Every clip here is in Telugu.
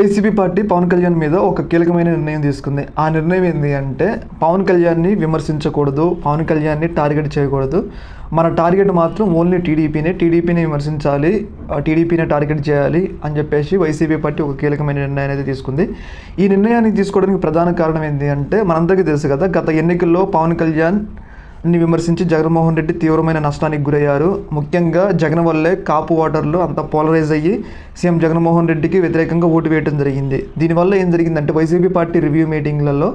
వైసీపీ పార్టీ పవన్ కళ్యాణ్ మీద ఒక కీలకమైన నిర్ణయం తీసుకుంది. ఆ నిర్ణయం ఏంటి అంటే పవన్ కళ్యాణ్ని విమర్శించకూడదు, పవన్ కళ్యాణ్ని టార్గెట్ చేయకూడదు. మన టార్గెట్ మాత్రం ఓన్లీ టీడీపీని విమర్శించాలి, టీడీపీని టార్గెట్ చేయాలి అని చెప్పేసి వైసీపీ పార్టీ ఒక కీలకమైన నిర్ణయాన్ని అయితే తీసుకుంది. ఈ నిర్ణయాన్ని తీసుకోవడానికి ప్రధాన కారణం ఏంటి అంటే మనందరికీ తెలుసు కదా, గత ఎన్నికల్లో పవన్ కళ్యాణ్ విమర్శించి జగన్మోహన్ రెడ్డి తీవ్రమైన నష్టానికి గురయ్యారు. ముఖ్యంగా జగన్ వల్లే కాపు ఓటర్లు అంత పోలరైజ్ అయ్యి సీఎం జగన్మోహన్ రెడ్డికి వ్యతిరేకంగా ఓటు వేయడం జరిగింది. దీనివల్ల ఏం జరిగిందంటే వైసీపీ పార్టీ రివ్యూ మీటింగ్లలో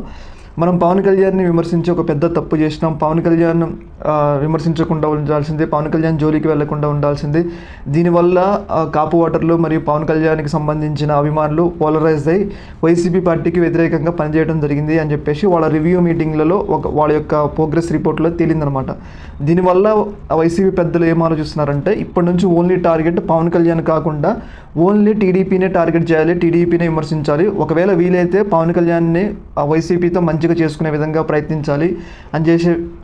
మనం పవన్ కళ్యాణ్ని విమర్శించి ఒక పెద్ద తప్పు చేసినాం, పవన్ కళ్యాణ్ విమర్శించకుండా ఉండాల్సింది, పవన్ కళ్యాణ్ జోలికి వెళ్లకుండా ఉండాల్సింది. దీనివల్ల కాపు ఓటర్లు మరియు పవన్ కళ్యాణ్కి సంబంధించిన అభిమానులు పోలరైజ్ అయ్యి వైసీపీ పార్టీకి వ్యతిరేకంగా పనిచేయడం జరిగింది అని చెప్పేసి వాళ్ళ రివ్యూ మీటింగ్లలో వాళ్ళ యొక్క ప్రోగ్రెస్ రిపోర్ట్లో తేలిందనమాట. దీనివల్ల వైసీపీ పెద్దలు ఏం ఆలోచిస్తున్నారంటే ఇప్పటి నుంచి ఓన్లీ టార్గెట్ పవన్ కళ్యాణ్ కాకుండా ఓన్లీ టీడీపీనే టార్గెట్ చేయాలి, టీడీపీనే విమర్శించాలి. ఒకవేళ వీలైతే పవన్ కళ్యాణ్ని వైసీపీతో మంచిగా చేసుకునే విధంగా ప్రయత్నించాలి అని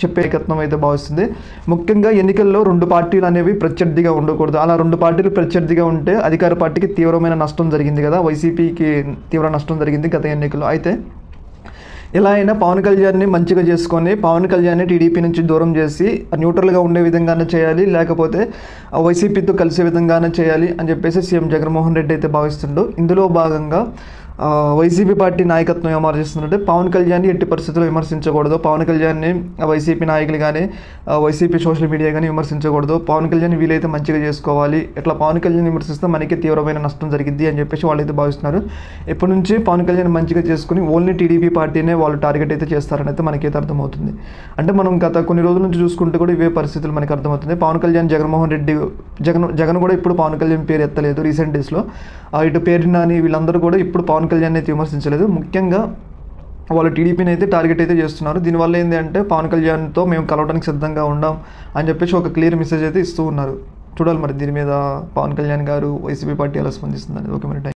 చెప్పే ఏకత్వం అయితే భావిస్తుంది. ముఖ్యంగా ఎన్నికల్లో రెండు పార్టీలు అనేవి ప్రత్యర్థిగా ఉండకూడదు. అలా రెండు పార్టీలు ప్రత్యర్థిగా ఉంటే అధికార పార్టీకి తీవ్రమైన నష్టం జరిగింది కదా, వైసీపీకి తీవ్ర నష్టం జరిగింది గత ఎన్నికల్లో. అయితే ఎలా అయినా పవన్ కళ్యాణ్ని మంచిగా చేసుకొని పవన్ కళ్యాణ్ని టీడీపీ నుంచి దూరం చేసి న్యూట్రల్గా ఉండే విధంగానే చేయాలి, లేకపోతే వైసీపీతో కలిసే విధంగానే చేయాలి అని చెప్పేసి సీఎం జగన్మోహన్ రెడ్డి అయితే భావిస్తుండో. ఇందులో భాగంగా వైసీపీ పార్టీ నాయకత్వం ఏం ఆలోచిస్తుందంటే పవన్ కళ్యాణ్ని ఎట్టి పరిస్థితుల్లో విమర్శించకూడదు, పవన్ కళ్యాణ్ని వైసీపీ నాయకులు కానీ వైసీపీ సోషల్ మీడియా కానీ విమర్శించకూడదు, పవన్ కళ్యాణ్ వీలైతే మంచిగా చేసుకోవాలి. ఇట్లా పవన్ కళ్యాణ్ విమర్శిస్తే మనకి తీవ్రమైన నష్టం జరిగింది అని చెప్పేసి వాళ్ళైతే భావిస్తున్నారు. ఇప్పటి నుంచి పవన్ కళ్యాణ్ మంచిగా చేసుకుని ఓన్లీ టీడీపీ పార్టీనే వాళ్ళు టార్గెట్ అయితే చేస్తారని అయితే మనకైతే అర్థమవుతుంది. అంటే మనం గత కొన్ని రోజుల నుంచి చూసుకుంటే కూడా ఇవే పరిస్థితులు మనకి అర్థమవుతుంది. పవన్ కళ్యాణ్ జగన్మోహన్ రెడ్డి జగన్ కూడా ఇప్పుడు పవన్ కళ్యాణ్ పేరు ఎత్తలేదు రీసెంట్ డేస్లో. ఇటు పేరు నాని వీళ్ళందరూ కూడా ఇప్పుడు పవన్ కళ్యాణ్ అయితే విమర్శించలేదు. ముఖ్యంగా వాళ్ళు టీడీపీని అయితే టార్గెట్ అయితే చేస్తున్నారు. దీనివల్ల ఏంటి అంటే పవన్ కళ్యాణ్తో మేము కలవడానికి సిద్ధంగా ఉండాం అని చెప్పేసి ఒక క్లియర్ మెసేజ్ అయితే ఇస్తూ ఉన్నారు. చూడాలి మరి దీని మీద పవన్ కళ్యాణ్ గారు వైసీపీ పార్టీ ఎలా స్పందిస్తుందని. ఓకే మరి.